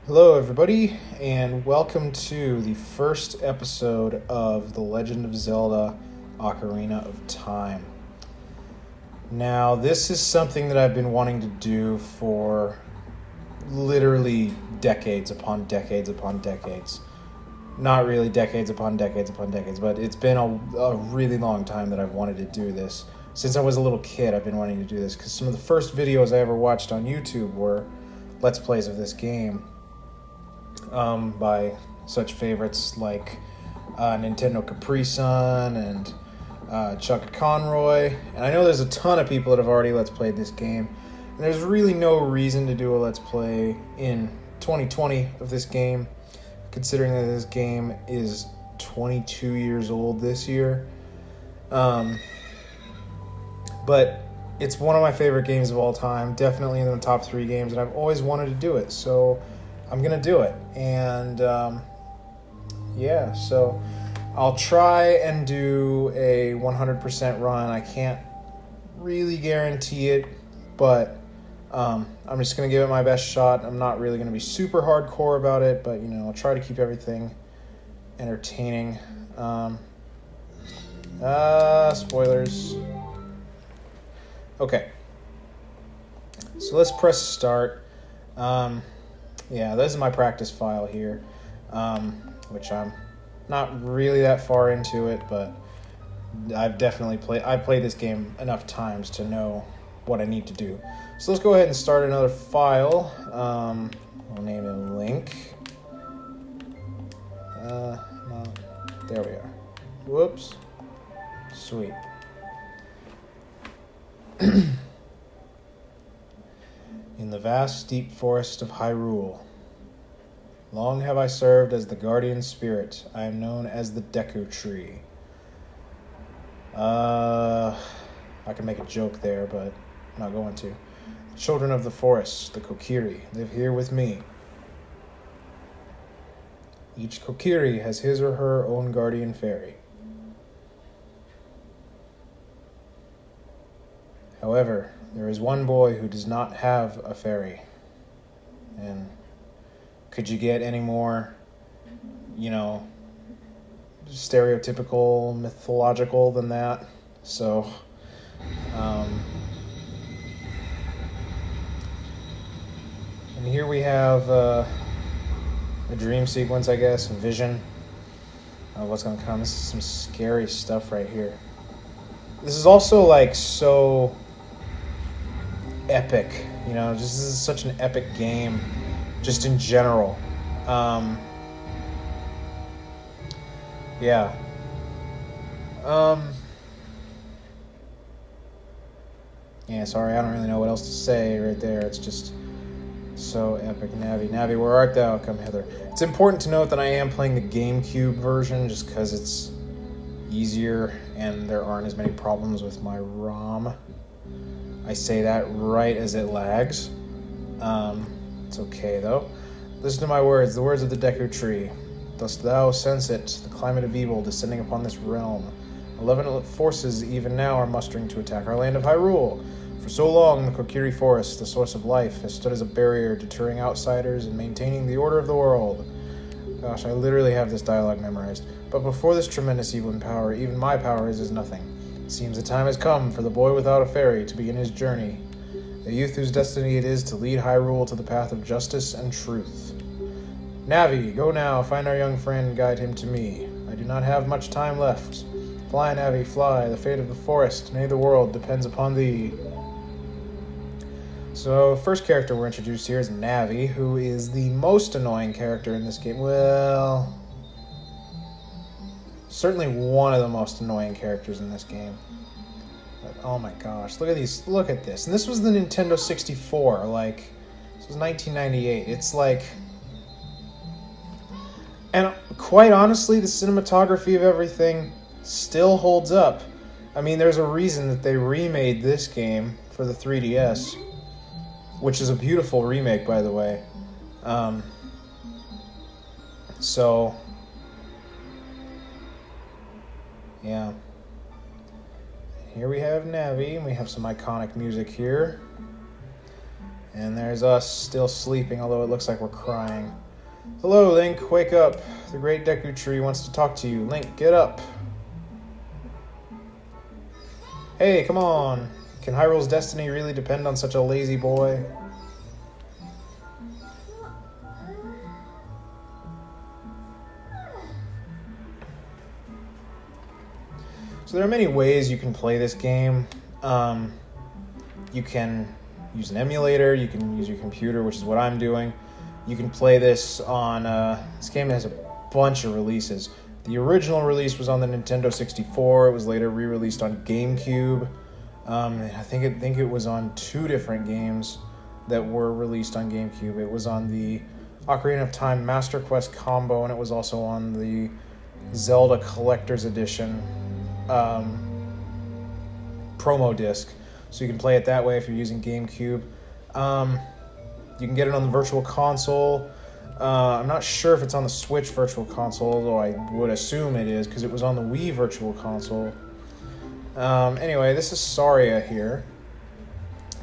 Hello, everybody, and welcome to the first episode of The Legend of Zelda Ocarina of Time. Now, this is something that I've been wanting to do for literally decades upon decades upon decades. Not really decades upon decades upon decades, but it's been a really long time that I've wanted to do this. Since I was a little kid, I've been wanting to do this, because some of the first videos I ever watched on YouTube were Let's Plays of this game. By such favorites like Nintendo Capri Sun and Chuck Conroy. And I know there's a ton of people that have already Let's Played this game. And there's really no reason to do a Let's Play in 2020 of this game, considering that this game is 22 years old this year. But it's one of my favorite games of all time, definitely in the top 3 games, and I've always wanted to do it. So I'm gonna do it, and so I'll try and do a 100% run. I can't really guarantee it, but I'm just gonna give it my best shot. I'm not really gonna be super hardcore about it, but I'll try to keep everything entertaining. Spoilers. Okay, so let's press start. This is my practice file here, which I'm not really that far into it, but I've played this game enough times to know what I need to do. So let's go ahead and start another file. We'll name it link. There we are. Whoops. Sweet. In the vast, deep forest of Hyrule, long have I served as the guardian spirit. I am known as the Deku Tree. I can make a joke there, but I'm not going to. The children of the forest, the Kokiri, live here with me. Each Kokiri has his or her own guardian fairy. However, there is one boy who does not have a fairy. And could you get any more, stereotypical, mythological than that? So, and here we have a dream sequence, I guess, a vision of what's going to come. This is some scary stuff right here. This is also so epic, this is such an epic game, just in general. Sorry, I don't really know what else to say right there. It's just so epic. Navi, where art thou? Come hither. It's important to note that I am playing the GameCube version just because it's easier and there aren't as many problems with my ROM. I say that right as it lags. It's okay, though. Listen to my words, the words of the Deku Tree. Dost thou sense it, the climate of evil descending upon this realm? Malevolent forces even now are mustering to attack our land of Hyrule. For so long, the Kokiri Forest, the source of life, has stood as a barrier deterring outsiders and maintaining the order of the world. Gosh, I literally have this dialogue memorized. But before this tremendous evil and power, even my power is as nothing. It seems the time has come for the boy without a fairy to begin his journey. A youth whose destiny it is to lead Hyrule to the path of justice and truth. Navi, go now, find our young friend and guide him to me. I do not have much time left. Fly, Navi, fly. The fate of the forest, nay the world, depends upon thee. So, first character we're introduced here is Navi, who is the most annoying character in this game. Well, certainly one of the most annoying characters in this game. But, oh my gosh, look at this. And this was the Nintendo 64, this was 1998. It's and quite honestly, the cinematography of everything still holds up. I mean, there's a reason that they remade this game for the 3DS, which is a beautiful remake, by the way. Here we have Navi, and we have some iconic music here. And there's us still sleeping, although it looks like we're crying. Hello, Link, wake up. The Great Deku Tree wants to talk to you. Link, get up. Hey, come on. Can Hyrule's destiny really depend on such a lazy boy? So there are many ways you can play this game. You can use an emulator, you can use your computer, which is what I'm doing. You can play this on... this game has a bunch of releases. The original release was on the Nintendo 64. It was later re-released on GameCube. I think it was on 2 different games that were released on GameCube. It was on the Ocarina of Time Master Quest combo, and it was also on the Zelda Collector's Edition promo disc. So you can play it that way if you're using GameCube. You can get it on the Virtual Console. I'm not sure if it's on the Switch Virtual Console, although I would assume it is, because it was on the Wii Virtual Console. Anyway, this is Saria here.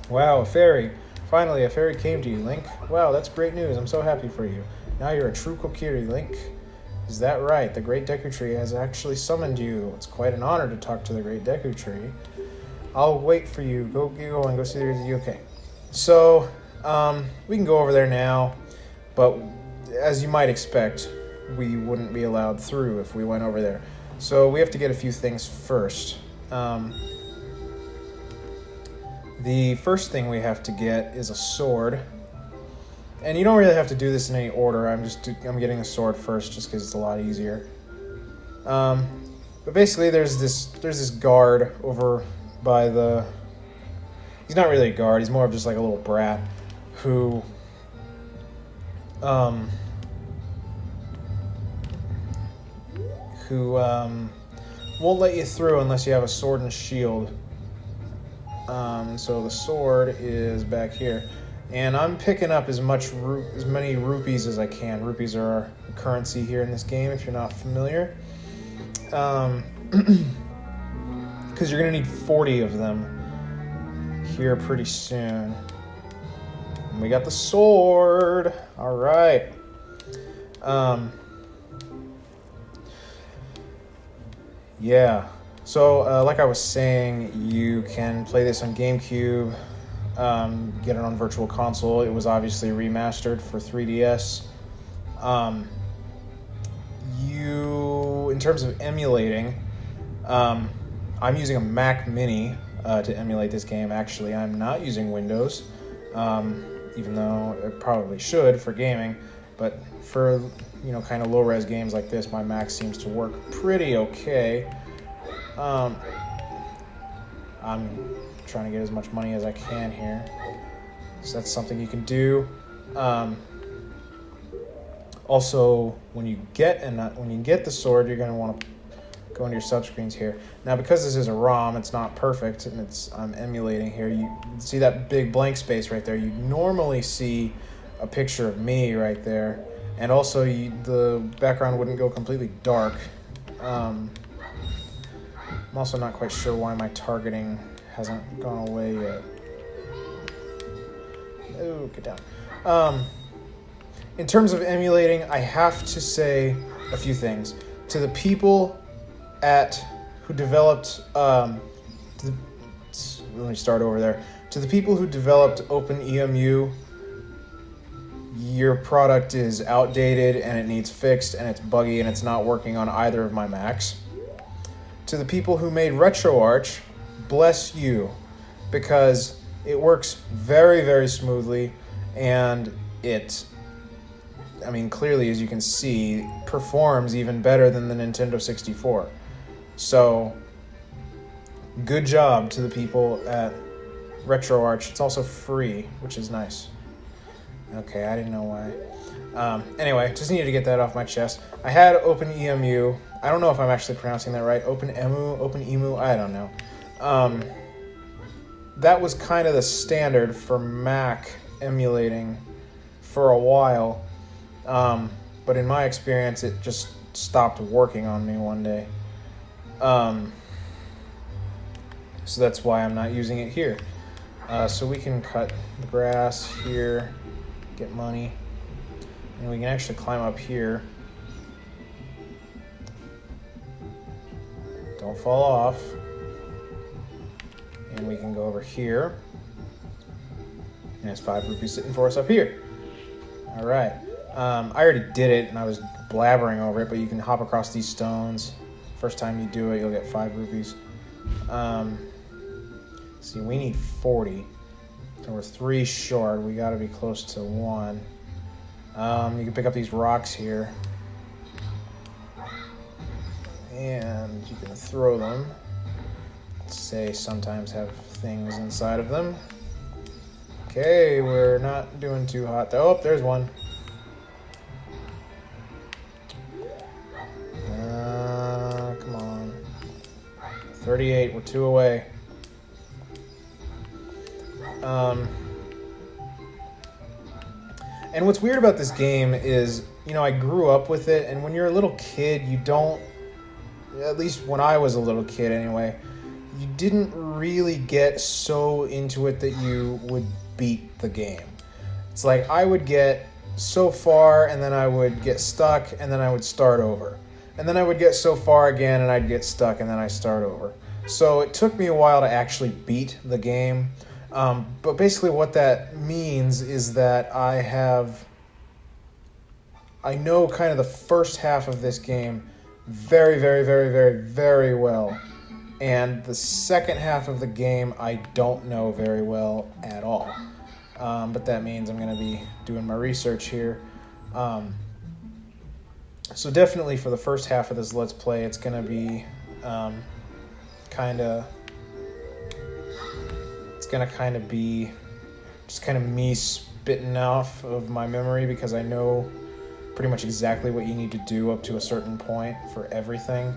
Wow, a fairy. Finally, a fairy came to you, Link. Wow, that's great news. I'm so happy for you. Now you're a true Kokiri, Link. Is that right? The Great Deku Tree has actually summoned you. It's quite an honor to talk to the Great Deku Tree. I'll wait for you. Go and go see the... Okay. So, we can go over there now, but as you might expect, we wouldn't be allowed through if we went over there. So we have to get a few things first. The first thing we have to get is a sword. And you don't really have to do this in any order. I'm getting a sword first just because it's a lot easier. But basically there's this guard over by the... He's not really a guard, he's more of just like a little brat who won't let you through unless you have a sword and shield. So the sword is back here. And I'm picking up as many rupees as I can. Rupees are our currency here in this game, if you're not familiar. Because you're going to need 40 of them here pretty soon. And we got the sword. All right. Yeah. So, like I was saying, you can play this on GameCube, get it on Virtual Console. It was obviously remastered for 3DS. In terms of emulating, I'm using a Mac Mini to emulate this game. Actually, I'm not using Windows, even though it probably should for gaming. But for, kind of low-res games like this, my Mac seems to work pretty okay. I'm trying to get as much money as I can here. So that's something you can do. Also, when you get the sword, you're going to want to go into your subscreens here. Now, because this is a ROM, it's not perfect, and I'm emulating here. You see that big blank space right there. You normally see a picture of me right there, and also the background wouldn't go completely dark. I'm also not quite sure why my targeting hasn't gone away yet. Oh, get down. In terms of emulating, I have to say a few things. To the people who developed... let me start over there. To the people who developed OpenEMU, your product is outdated and it needs fixed and it's buggy and it's not working on either of my Macs. To the people who made RetroArch, bless you, because it works very, very smoothly, and it, clearly, as you can see, performs even better than the Nintendo 64. So, good job to the people at RetroArch. It's also free, which is nice. Okay, I didn't know why. Anyway, just needed to get that off my chest. I had OpenEMU. I don't know if I'm actually pronouncing that right. OpenEMU, I don't know. That was kind of the standard for Mac emulating for a while. But in my experience, it just stopped working on me one day. So that's why I'm not using it here. So we can cut the grass here, get money, and we can actually climb up here. Don't fall off. And we can go over here. And there's 5 rupees sitting for us up here. All right. I already did it, and I was blabbering over it, but you can hop across these stones. First time you do it, you'll get 5 rupees. See, we need 40. So we're 3 short. We got to be close to 1. You can pick up these rocks here. And you can throw them. Say sometimes have things inside of them. Okay, we're not doing too hot. Oh, there's one. Come on. 38, we're 2 away. And what's weird about this game is, you know, I grew up with it, and when you're a little kid, you don't, at least when I was a little kid anyway, you didn't really get so into it that you would beat the game. It's like I would get so far, and then I would get stuck, and then I would start over. And then I would get so far again, and I'd get stuck, and then I start over. So it took me a while to actually beat the game. But basically what that means is that I know kind of the first half of this game very, very, very, very, very well. And the second half of the game I don't know very well at all. But that means I'm going to be doing my research here. So definitely for the first half of this Let's Play, it's going to be kind of be just kind of me spitting off of my memory, because I know pretty much exactly what you need to do up to a certain point for everything.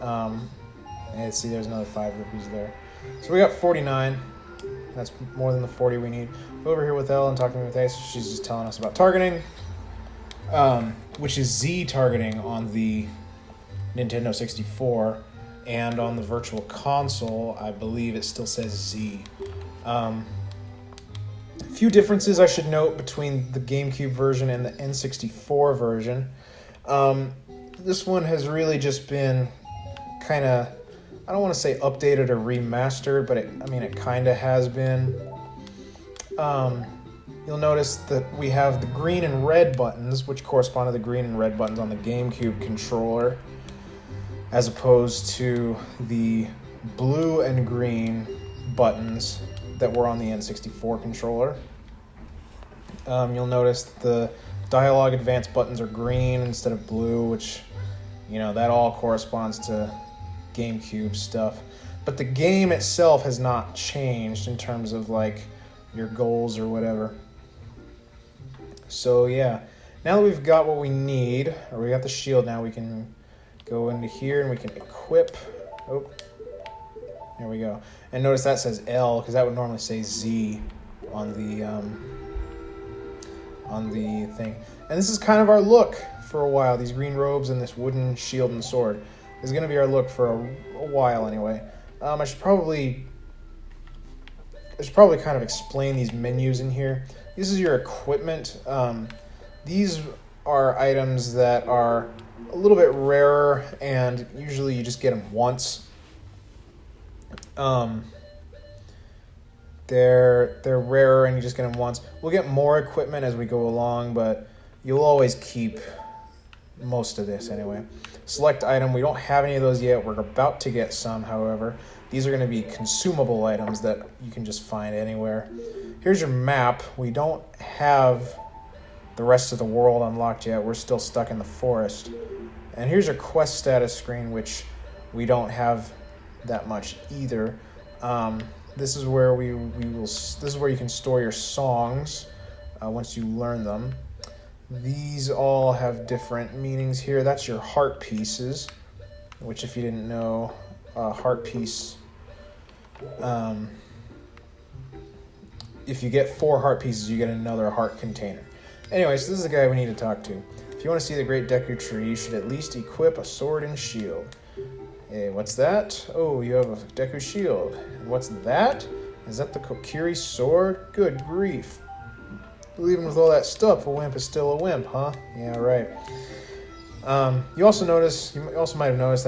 And see, there's another 5 rupees there. So we got 49. That's more than the 40 we need. Over here with Elle and talking with Ace, she's just telling us about targeting, which is Z targeting on the Nintendo 64. And on the Virtual Console, I believe it still says Z. A few differences I should note between the GameCube version and the N64 version. This one has really just been kind of, I don't want to say updated or remastered, but it kind of has been. You'll notice that we have the green and red buttons, which correspond to the green and red buttons on the GameCube controller, as opposed to the blue and green buttons that were on the N64 controller. You'll notice the dialogue advanced buttons are green instead of blue, which, you know, that all corresponds to GameCube stuff. But the game itself has not changed in terms of, like, your goals or whatever. So, yeah. Now that we've got what we need, or we got the shield now, we can go into here and we can equip. Oh, there we go. And notice that says L, because that would normally say Z on the thing. And this is kind of our look for a while. These green robes and this wooden shield and sword is going to be our look for a while anyway. I should probably kind of explain these menus in here. This is your equipment. These are items that are a little bit rarer, and usually you just get them once. They're rarer and you just get them once. We'll get more equipment as we go along, but you'll always keep most of this anyway. Select item, we don't have any of those yet. We're about to get some, however. These are going to be consumable items that you can just find anywhere. Here's your map. We don't have the rest of the world unlocked yet. We're still stuck in the forest. And here's your quest status screen, which we don't have that much either. This is where this is where you can store your songs once you learn them. These all have different meanings here. That's your heart pieces, which, if you didn't know, heart piece. If you get 4 heart pieces, you get another heart container. Anyway, so this is the guy we need to talk to. If you want to see the Great Deku Tree, you should at least equip a sword and shield. Hey, what's that? Oh, you have a Deku shield. And what's that? Is that the Kokiri sword? Good grief. Even with all that stuff, a wimp is still a wimp, huh? Yeah, right. You also might have noticed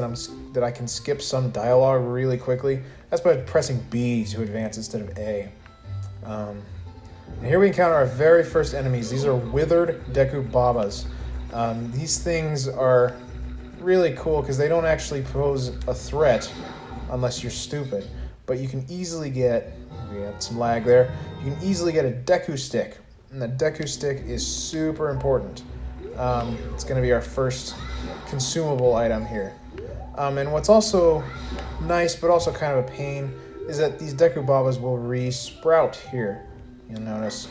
that I can skip some dialogue really quickly. That's by pressing B to advance instead of A. And here we encounter our very first enemies. These are withered Deku Babas. These things are really cool because they don't actually pose a threat unless you're stupid. But you can easily get, we had some lag there, you can easily get a Deku Stick. And the Deku Stick is super important. It's going to be our first consumable item here. And what's also nice, but also kind of a pain, is that these Deku Babas will re-sprout here. You'll notice.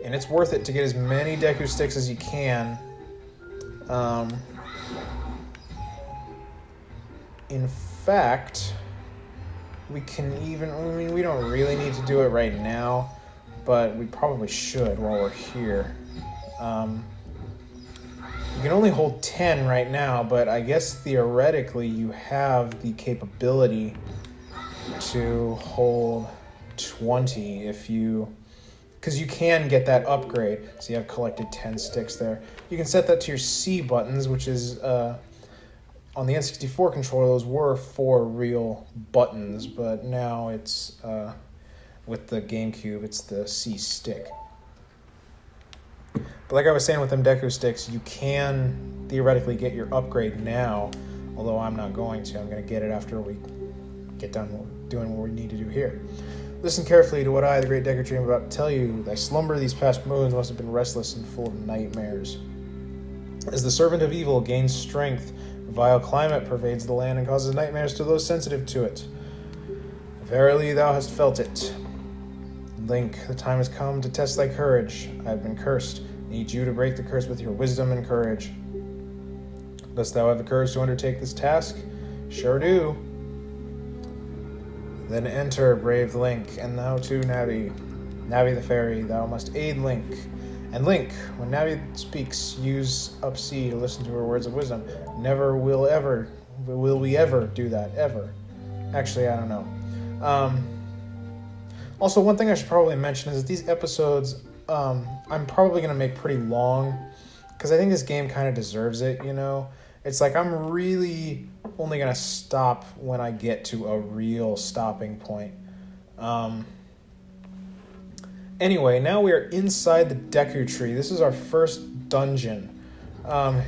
And it's worth it to get as many Deku Sticks as you can. In fact, we can even, we don't really need to do it right now, but we probably should while we're here. You can only hold 10 right now, but I guess theoretically you have the capability to hold 20 if you... Because you can get that upgrade. So you have collected 10 sticks there. You can set that to your C buttons, which is... on the N64 controller, those were 4 real buttons, but now it's... with the GameCube, it's the C stick. But like I was saying with them Deku Sticks, you can theoretically get your upgrade now, although I'm not going to. I'm going to get it after we get done doing what we need to do here. Listen carefully to what I, the great Deku Tree, am about to tell you. Thy slumber these past moons must have been restless and full of nightmares. As the servant of evil gains strength, a vile climate pervades the land and causes nightmares to those sensitive to it. Verily thou hast felt it. Link, the time has come to test thy courage. I have been cursed. I need you to break the curse with your wisdom and courage. Dost thou have the courage to undertake this task? Sure do. Then enter, brave Link, and thou too, Navi. Navi the fairy, thou must aid Link. And Link, when Navi speaks, use up C to listen to her words of wisdom. Never will we ever do that, ever. Actually, I don't know. Also, one thing I should probably mention is that these episodes, I'm probably going to make pretty long, because I think this game kind of deserves it, you know? It's like I'm really only going to stop when I get to a real stopping point. Anyway, now we are inside the Deku Tree. This is our first dungeon.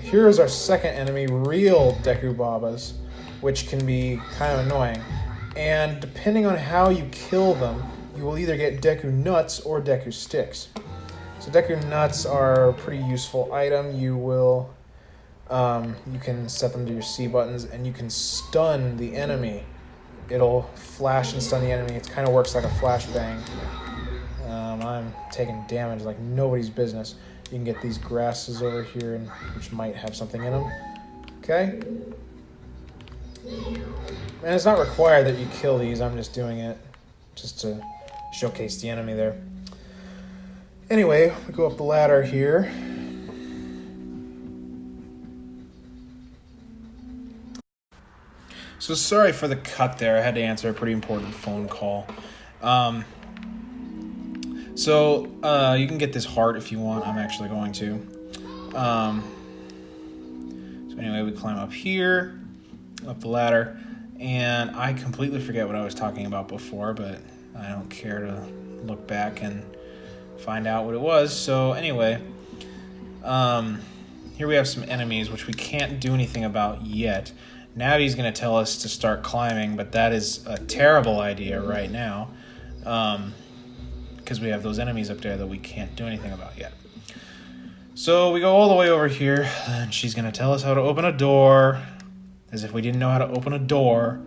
Here is our second enemy, real Deku Babas, which can be kind of annoying. And depending on how you kill them, you will either get Deku Nuts or Deku Sticks. So Deku Nuts are a pretty useful item. You will, you can set them to your C buttons, and you can stun the enemy. It'll flash and stun the enemy. It kind of works like a flashbang. I'm taking damage like nobody's business. You can get these grasses over here, which might have something in them. Okay? And it's not required that you kill these. I'm just doing it just to showcase the enemy there. Anyway, we go up the ladder here. So sorry for the cut there. I had to answer a pretty important phone call. So you can get this heart if you want. I'm actually going to. So anyway, we climb up here, up the ladder, and I completely forget what I was talking about before, but I don't care to look back and find out what it was. So anyway, here we have some enemies, which we can't do anything about yet. Navi's going to tell us to start climbing, but that is a terrible idea right now, because we have those enemies up there that we can't do anything about yet. So we go all the way over here, and she's going to tell us how to open a door, as if we didn't know how to open a door.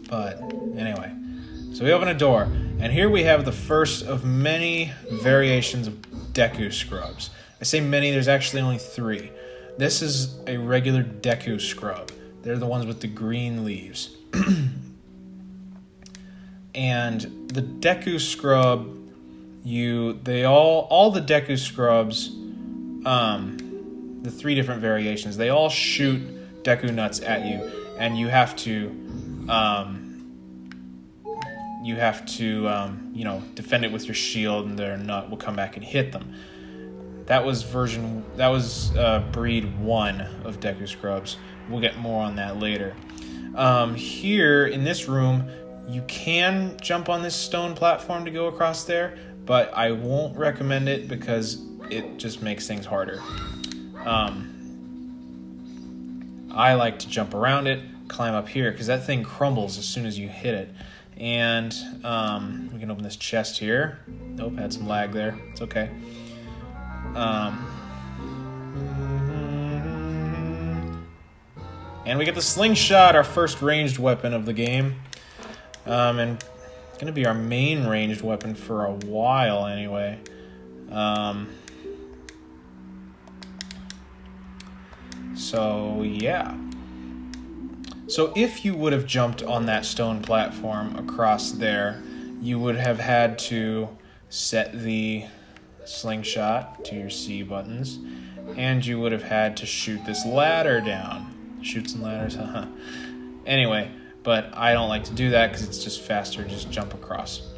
But anyway, so we open a door, and here we have the first of many variations of Deku Scrubs. I say many, there's actually only 3. This is a regular Deku Scrub. They're the ones with the green leaves. And the Deku Scrub, all the Deku Scrubs, the 3 different variations, they all shoot Deku Nuts at you. and you have to you know, defend it with your shield, and their nut will come back and hit them. That was breed 1 of Deku Scrubs. We'll get more on that later. Here in this room, you can jump on this stone platform to go across there, but I won't recommend it because it just makes things harder. I like to jump around it, climb up here, because that thing crumbles as soon as you hit it. And we can open this chest here. Nope, had some lag there. It's okay. And we get the slingshot, our first ranged weapon of the game. And it's going to be our main ranged weapon for a while anyway. So, yeah. So if you would have jumped on that stone platform across there, you would have had to set the slingshot to your C buttons, and you would have had to shoot this ladder down. Shoots and ladders, haha. Anyway, but I don't like to do that because it's just faster to just jump across.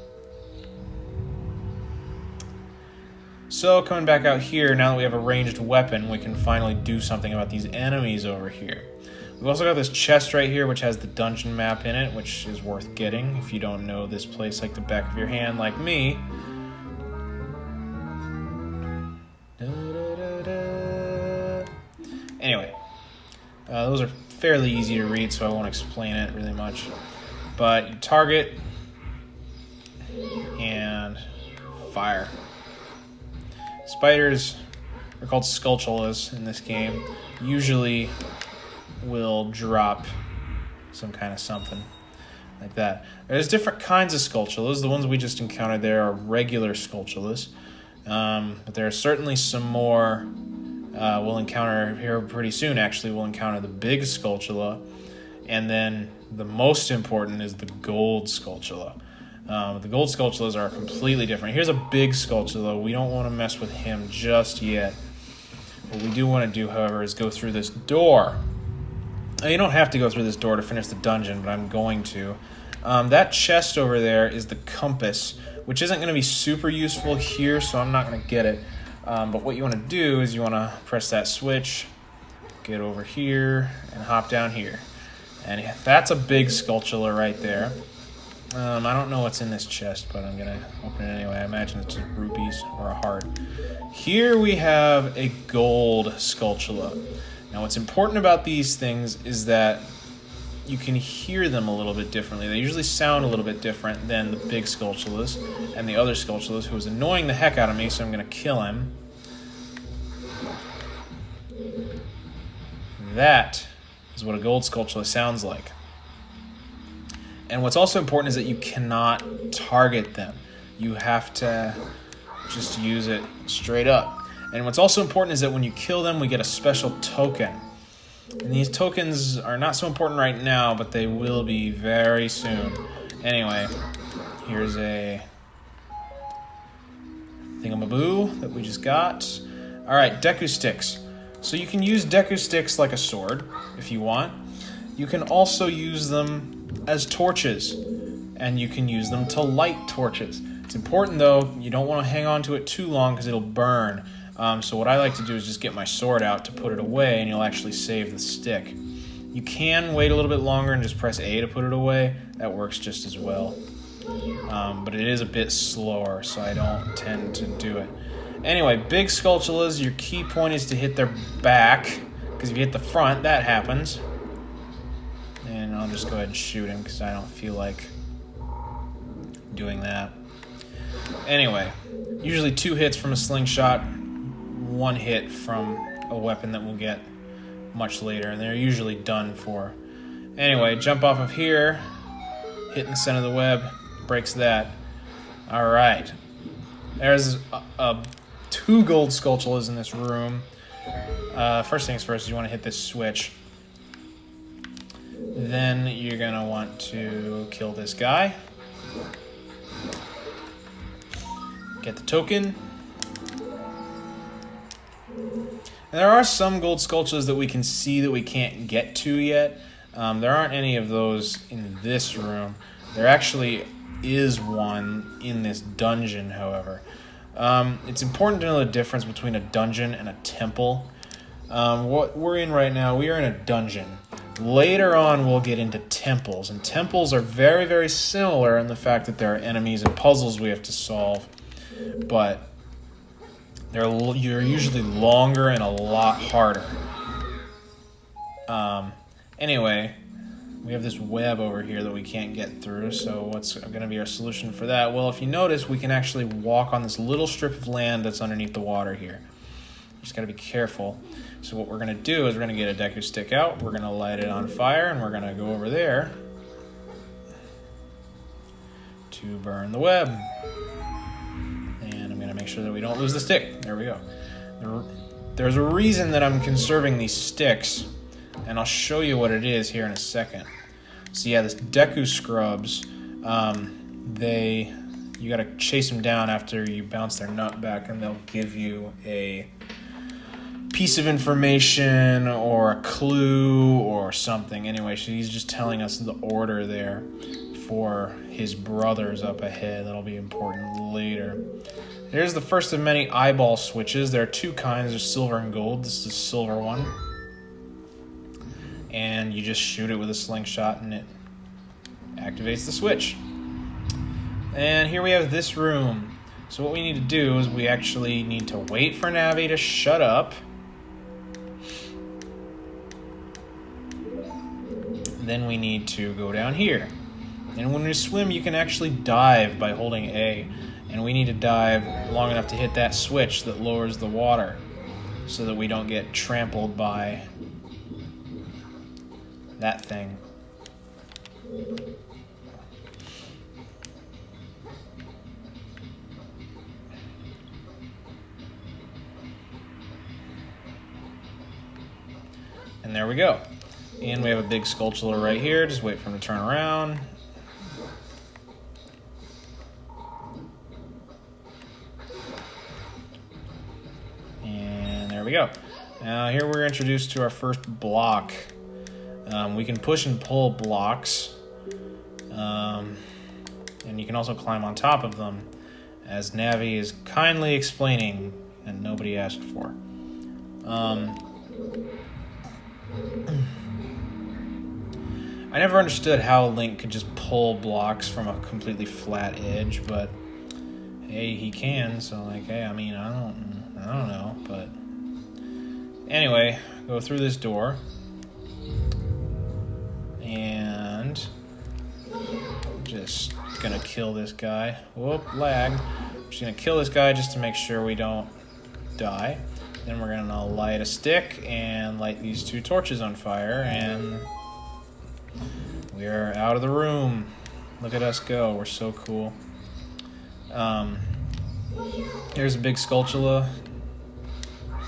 So coming back out here, now that we have a ranged weapon, we can finally do something about these enemies over here. We've also got this chest right here, which has the dungeon map in it, which is worth getting if you don't know this place like the back of your hand, like me. Anyway, those are fairly easy to read, so I won't explain it really much. But you target and fire. Spiders are called Skulltulas in this game. Usually will drop some kind of something like that. There's different kinds of Skulltulas. The ones we just encountered there are regular Skulltulas. But there are certainly some more we'll encounter here pretty soon. Actually, we'll encounter the big Skulltula, and then the most important is the gold Skulltula. The gold Skulltulas are completely different. Here's a big Skulltula. We don't want to mess with him just yet. What we do want to do, however, is go through this door. Now, you don't have to go through this door to finish the dungeon, but I'm going to. That chest over there is the compass, which isn't going to be super useful here, so I'm not going to get it. But what you want to do is you want to press that switch, get over here, and hop down here. And that's a big Skulltula right there. I don't know what's in this chest, but I'm going to open it anyway. I imagine it's just rupees or a heart. Here we have a gold Skulltula. Now what's important about these things is that you can hear them a little bit differently. They usually sound a little bit different than the big Skulltulas and the other Skulltulas, who was annoying the heck out of me, so I'm going to kill him. That is what a gold Skulltula sounds like. And what's also important is that you cannot target them. You have to just use it straight up. And what's also important is that when you kill them, we get a special token. And these tokens are not so important right now, but they will be very soon. Anyway, here's a thingamaboo that we just got. Alright, Deku Sticks. So you can use Deku Sticks like a sword, if you want. You can also use them as torches, and you can use them to light torches. It's important, though, you don't want to hang on to it too long because it'll burn. So what I like to do is just get my sword out to put it away, and you'll actually save the stick. You can wait a little bit longer and just press A to put it away. That works just as well. But it is a bit slower, so I don't tend to do it. Anyway, big Skulltulas, your key point is to hit their back, because if you hit the front, that happens. And I'll just go ahead and shoot him, because I don't feel like doing that. Anyway, usually 2 hits from a slingshot, 1 hit from a weapon that we'll get much later, and they're usually done for. Anyway, jump off of here, hit in the center of the web, breaks that. Alright. There's 2 gold Skulltulas in this room. First things first, you want to hit this switch. Then you're going to want to kill this guy. Get the token. And there are some gold Skulltulas that we can see that we can't get to yet. There aren't any of those in this room. There actually is one in this dungeon, however. It's important to know the difference between a dungeon and a temple. What we're in right now, we are in a dungeon. Later on, we'll get into temples, and temples are very, very similar in the fact that there are enemies and puzzles we have to solve, but they're usually longer and a lot harder. Anyway, we have this web over here that we can't get through, so what's going to be our solution for that? Well, if you notice, we can actually walk on this little strip of land that's underneath the water here. Just got to be careful. So what we're going to do is we're going to get a Deku stick out, we're going to light it on fire, and we're going to go over there to burn the web. And I'm going to make sure that we don't lose the stick. There we go. There's a reason that I'm conserving these sticks, and I'll show you what it is here in a second. So yeah, this Deku scrubs, you got to chase them down after you bounce their nut back, and they'll give you a piece of information or a clue or something. Anyway, so he's just telling us the order there for his brothers up ahead. That'll be important later. Here's the first of many eyeball switches. There are two kinds. There's silver and gold. This is the silver one. And you just shoot it with a slingshot and it activates the switch. And here we have this room. So what we need to do is we actually need to wait for Navi to shut up. Then we need to go down here. And when we swim, you can actually dive by holding A. And we need to dive long enough to hit that switch that lowers the water so that we don't get trampled by that thing. And there we go. And we have a big Skulltula right here. Just wait for him to turn around. And there we go. Now here we're introduced to our first block. We can push and pull blocks. And you can also climb on top of them, as Navi is kindly explaining and nobody asked for. I never understood how Link could just pull blocks from a completely flat edge, but hey, he can. So like, hey, I mean, I don't know, but anyway, go through this door, and just gonna kill this guy. Whoop, lag. Just gonna kill this guy just to make sure we don't die. Then we're gonna light a stick and light these two torches on fire, and we are out of the room. Look at us go. We're so cool. Here's a big Skulltula.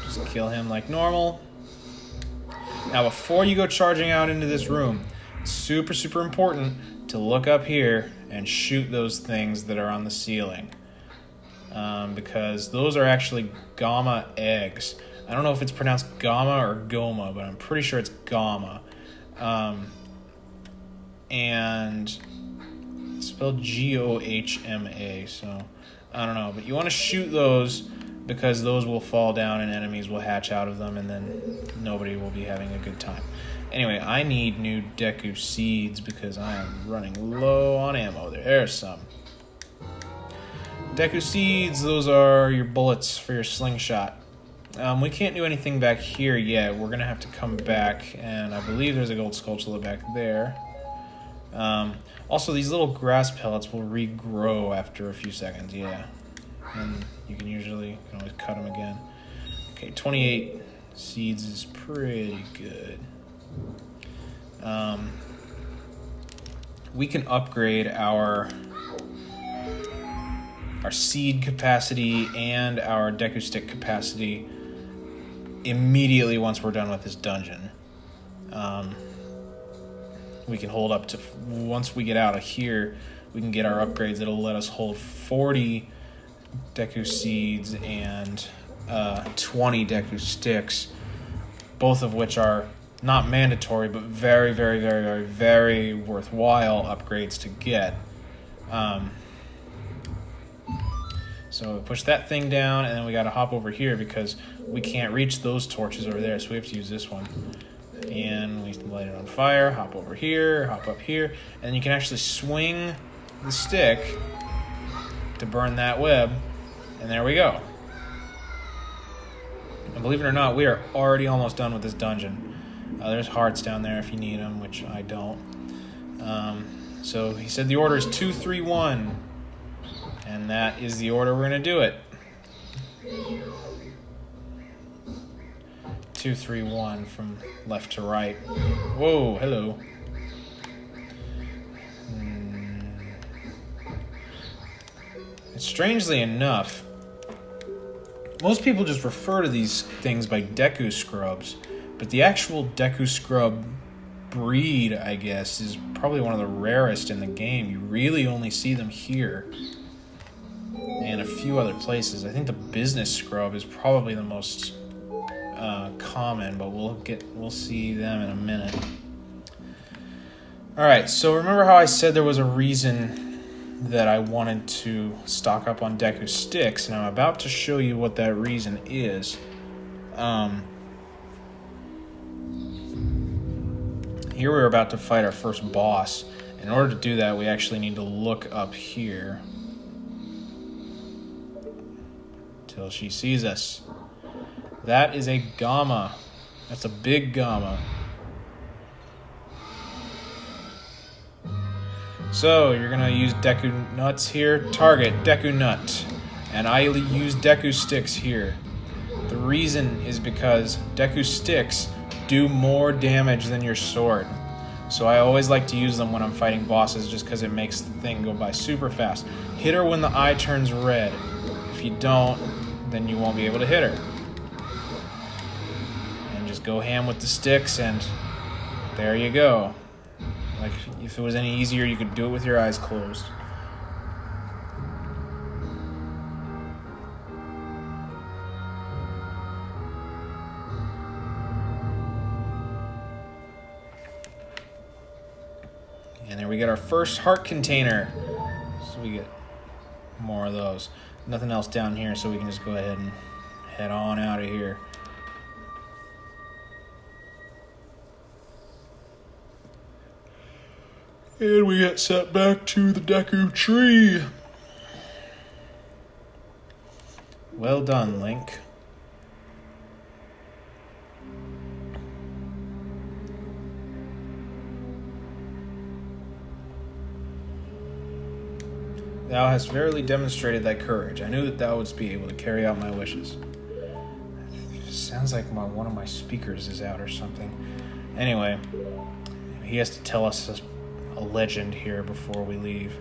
Just kill him like normal. Now, before you go charging out into this room, it's super, super important to look up here and shoot those things that are on the ceiling. Because those are actually Gamma eggs. I don't know if it's pronounced Gamma or Goma, but I'm pretty sure it's Gamma. And it's spelled Gohma, so I don't know. But you want to shoot those because those will fall down and enemies will hatch out of them, and then nobody will be having a good time. Anyway, I need new Deku seeds because I am running low on ammo. There's some. Deku seeds, those are your bullets for your slingshot. We can't do anything back here yet. We're going to have to come back, and I believe there's a gold Skulltula back there. Also, these little grass pellets will regrow after a few seconds, yeah. And you can always cut them again. Okay, 28 seeds is pretty good. We can upgrade our seed capacity and our Deku stick capacity immediately once we're done with this dungeon. We can hold up to, once we get out of here, we can get our upgrades that'll let us hold 40 Deku seeds and 20 Deku sticks, both of which are not mandatory, but very, very, very, very, very worthwhile upgrades to get. So push that thing down, and then we got to hop over here because we can't reach those torches over there, so we have to use this one. And we light it on fire, hop over here, hop up here, and you can actually swing the stick to burn that web, and there we go. And believe it or not, we are already almost done with this dungeon. There's hearts down there if you need them, which I don't. So he said the order is 2, 3, 1. And that is the order we're going to do it. 2, 3, 1 from left to right. Whoa, hello. Strangely enough, most people just refer to these things by Deku Scrubs, but the actual Deku Scrub breed, I guess, is probably one of the rarest in the game. You really only see them here and a few other places. I think the Business Scrub is probably the most common, but we'll see them in a minute. Alright, so remember how I said there was a reason that I wanted to stock up on Deku Sticks, and I'm about to show you what that reason is. Here we're about to fight our first boss. In order to do that, we actually need to look up here till she sees us. That is a Gamma. That's a big Gamma. So, you're going to use Deku Nuts here. Target, Deku Nut. And I use Deku Sticks here. The reason is because Deku Sticks do more damage than your sword. So I always like to use them when I'm fighting bosses just because it makes the thing go by super fast. Hit her when the eye turns red. If you don't, then you won't be able to hit her. And just go ham with the sticks, and there you go. Like, if it was any easier, you could do it with your eyes closed. And there we get our first heart container. So we get more of those. Nothing else down here, so we can just go ahead and head on out of here. And we get set back to the Deku tree. Well done, Link. Thou hast verily demonstrated thy courage. I knew that thou wouldst be able to carry out my wishes. Sounds like one of my speakers is out or something. Anyway, he has to tell us a legend here before we leave.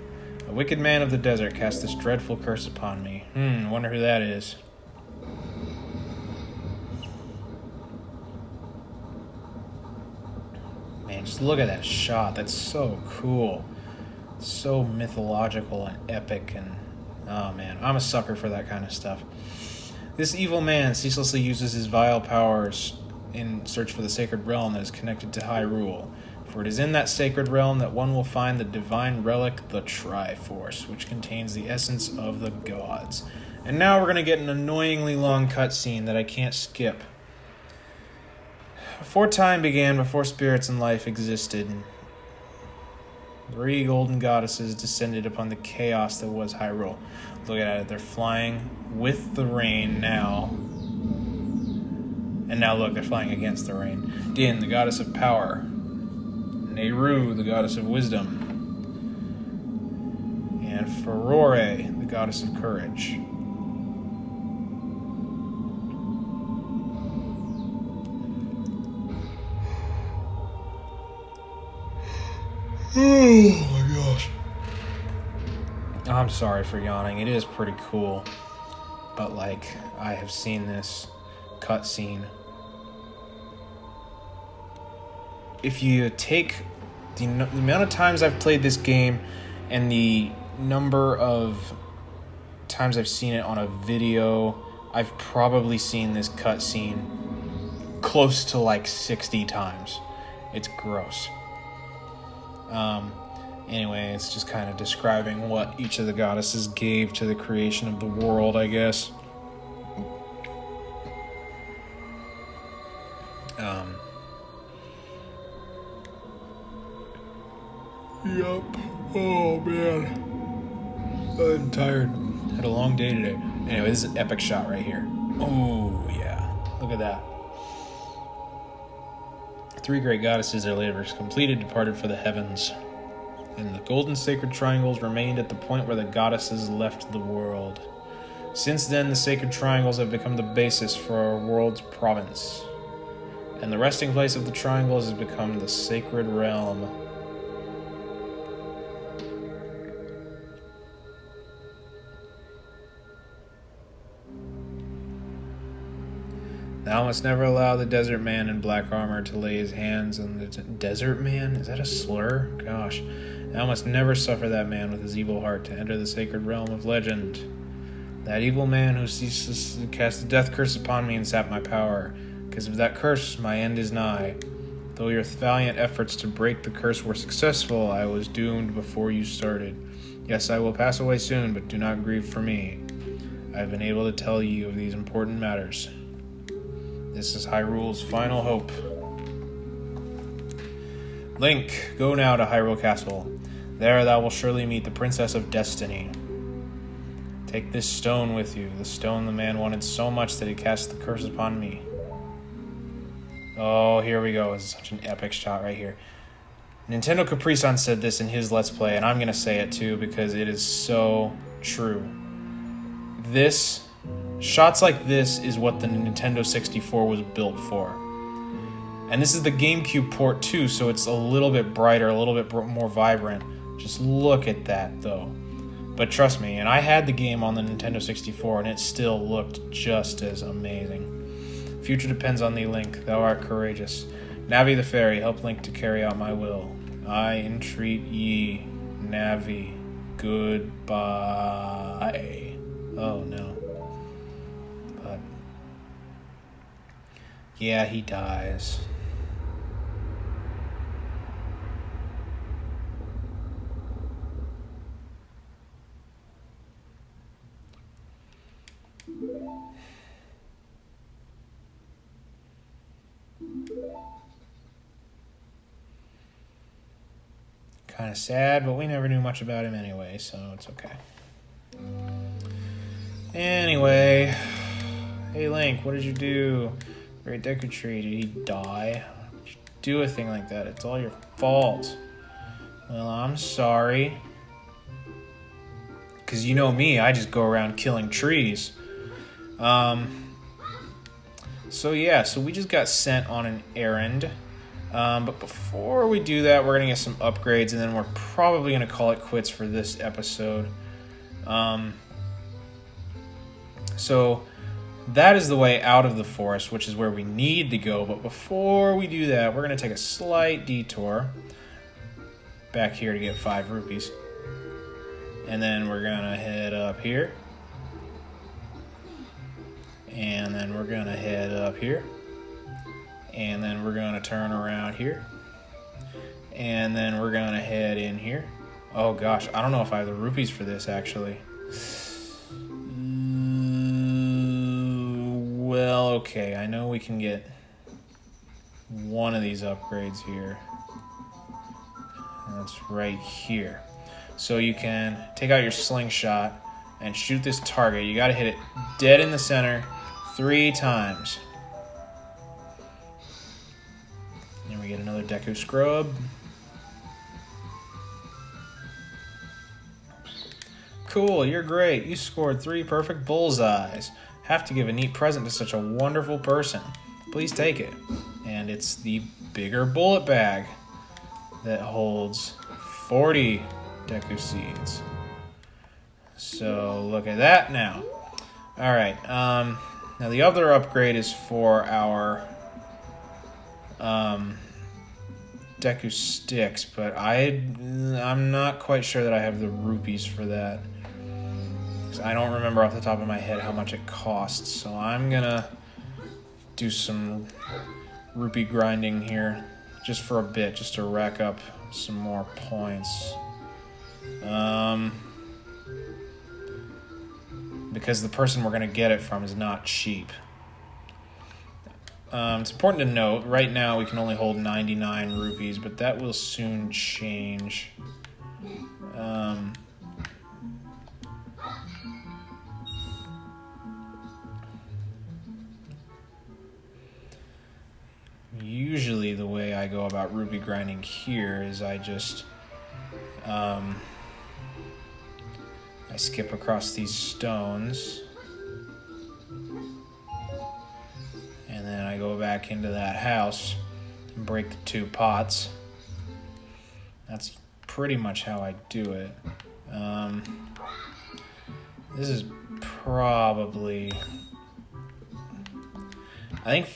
A wicked man of the desert cast this dreadful curse upon me. Wonder who that is. Man, just look at that shot. That's so cool. So mythological and epic, and oh man, I'm a sucker for that kind of stuff. This evil man ceaselessly uses his vile powers in search for the sacred realm that is connected to Hyrule. For it is in that sacred realm that one will find the divine relic, the Triforce, which contains the essence of the gods. And now we're going to get an annoyingly long cutscene that I can't skip. Before time began, before spirits and life existed, 3 golden goddesses descended upon the chaos that was Hyrule. Look at it, they're flying with the rain now. And now look, they're flying against the rain. Din, the goddess of power. Nehru, the goddess of wisdom. And Furore, the goddess of courage. Oh my gosh. I'm sorry for yawning. It is pretty cool. But, like, I have seen this cutscene. If you take the amount of times I've played this game and the number of times I've seen it on a video, I've probably seen this cutscene close to like 60 times. It's gross. Anyway, it's just kind of describing what each of the goddesses gave to the creation of the world, I guess. Yep. Oh, man. I'm tired. Had a long day today. Anyway, this is an epic shot right here. Oh, yeah. Look at that. 3 great goddesses, their labors completed, departed for the heavens. And the golden sacred triangles remained at the point where the goddesses left the world. Since then, the sacred triangles have become the basis for our world's province. And the resting place of the triangles has become the sacred realm. Thou must never allow the desert man in black armor to lay his hands on the... Desert man? Is that a slur? Gosh. Thou must never suffer that man with his evil heart to enter the sacred realm of legend. That evil man who ceases to cast the death curse upon me and sap my power. Because of that curse, my end is nigh. Though your valiant efforts to break the curse were successful, I was doomed before you started. Yes, I will pass away soon, but do not grieve for me. I have been able to tell you of these important matters. This is Hyrule's final hope. Link, go now to Hyrule Castle. There thou will surely meet the Princess of Destiny. Take this stone with you, the stone the man wanted so much that he cast the curse upon me. Oh, here we go. This is such an epic shot right here. Nintendo Capri-san said this in his Let's Play, and I'm going to say it too because it is so true. Shots like this is what the Nintendo 64 was built for. And this is the GameCube port too, so it's a little bit brighter, a little bit more vibrant. Just look at that though. But trust me, and I had the game on the Nintendo 64 and it still looked just as amazing. Future depends on thee, Link. Thou art courageous. Navi the fairy, help Link to carry out my will. I entreat ye, Navi. Goodbye. Oh no. But yeah, he dies. Kind of sad, but we never knew much about him anyway, so it's okay. Anyway, hey Link, what did you do? Great Deku Tree, did he die? Why would you do a thing like that? It's all your fault. Well, I'm sorry. Because you know me, I just go around killing trees. So we just got sent on an errand. But before we do that, we're going to get some upgrades, and then we're probably going to call it quits for this episode. So that is the way out of the forest, which is where we need to go. But before we do that, we're going to take a slight detour back here to get 5 rupees. And then we're going to head up here. And then we're going to head up here. And then we're going to turn around here. And then we're going to head in here. Oh gosh, I don't know if I have the rupees for this actually. Well, okay, I know we can get one of these upgrades here. That's right here. So you can take out your slingshot and shoot this target. You got to hit it dead in the center 3 times. And we get another Deku Scrub. Cool, you're great. You scored 3 perfect bullseyes. Have to give a neat present to such a wonderful person. Please take it. And it's the bigger bullet bag that holds 40 Deku Seeds. So look at that now. Alright, now the other upgrade is for our Deku Sticks, but I'm not quite sure that I have the rupees for that. I don't remember off the top of my head how much it costs, so I'm gonna do some rupee grinding here just for a bit, just to rack up some more points. Because the person we're going to get it from is not cheap. It's important to note, right now we can only hold 99 rupees, but that will soon change. Usually the way I go about rupee grinding here is I just I skip across these stones, and then I go back into that house and break the 2 pots. That's pretty much how I do it. This is probably, I think,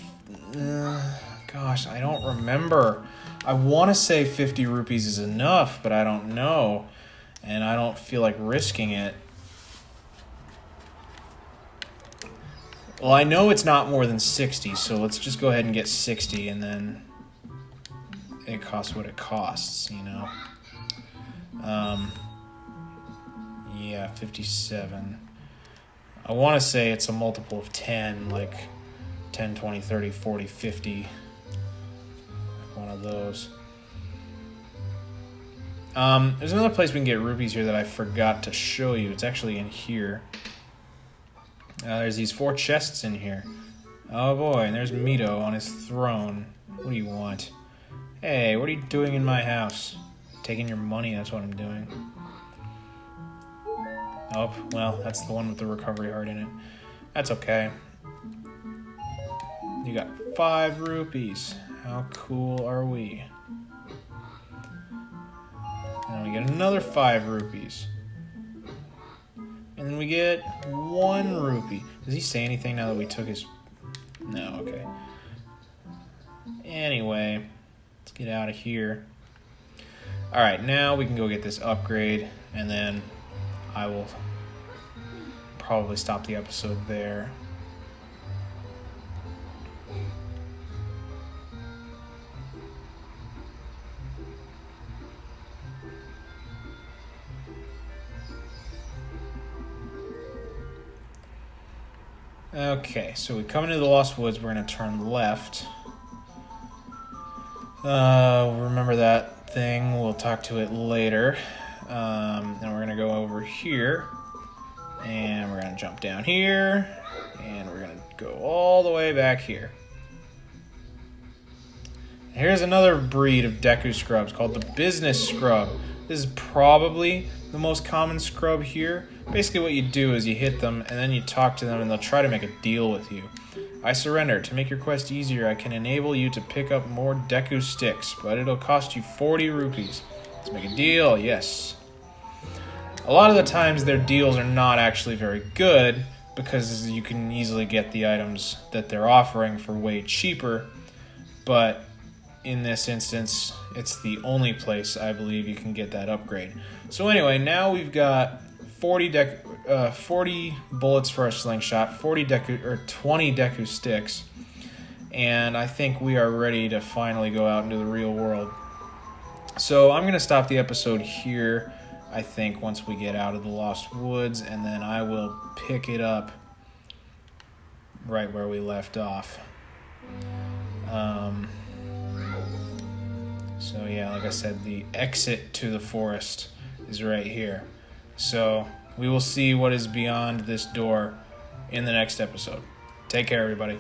gosh, I don't remember. I want to say 50 rupees is enough, but I don't know. And I don't feel like risking it. Well, I know it's not more than 60, so let's just go ahead and get 60, and then it costs what it costs, you know? Yeah, 57. I want to say it's a multiple of 10, like 10, 20, 30, 40, 50. Like one of those. There's another place we can get rupees here that I forgot to show you. It's actually in here. There's these 4 chests in here. Oh boy, and there's Mito on his throne. What do you want? Hey, what are you doing in my house? Taking your money, that's what I'm doing. Oh, well, that's the one with the recovery heart in it. That's okay. You got 5 rupees. How cool are we? And we get another 5 rupees. And then we get 1 rupee. Does he say anything now that we took his... No, okay. Anyway, let's get out of here. Alright, now we can go get this upgrade, and then I will probably stop the episode there. Okay, so we come into the Lost Woods, we're going to turn left. Remember that thing, we'll talk to it later. Then we're going to go over here, and we're going to jump down here, and we're going to go all the way back here. Here's another breed of Deku Scrubs called the Business Scrub. This is probably the most common scrub here. Basically what you do is you hit them and then you talk to them and they'll try to make a deal with you. I surrender. To make your quest easier, I can enable you to pick up more Deku sticks, but it'll cost you 40 rupees. Let's make a deal. Yes. A lot of the times their deals are not actually very good because you can easily get the items that they're offering for way cheaper, but in this instance, it's the only place I believe you can get that upgrade. So anyway, now we've got 40 bullets for our slingshot, 20 Deku sticks, and I think we are ready to finally go out into the real world. So I'm going to stop the episode here, I think, once we get out of the Lost Woods, and then I will pick it up right where we left off. So yeah, like I said, the exit to the forest is right here. So we will see what is beyond this door in the next episode. Take care, everybody.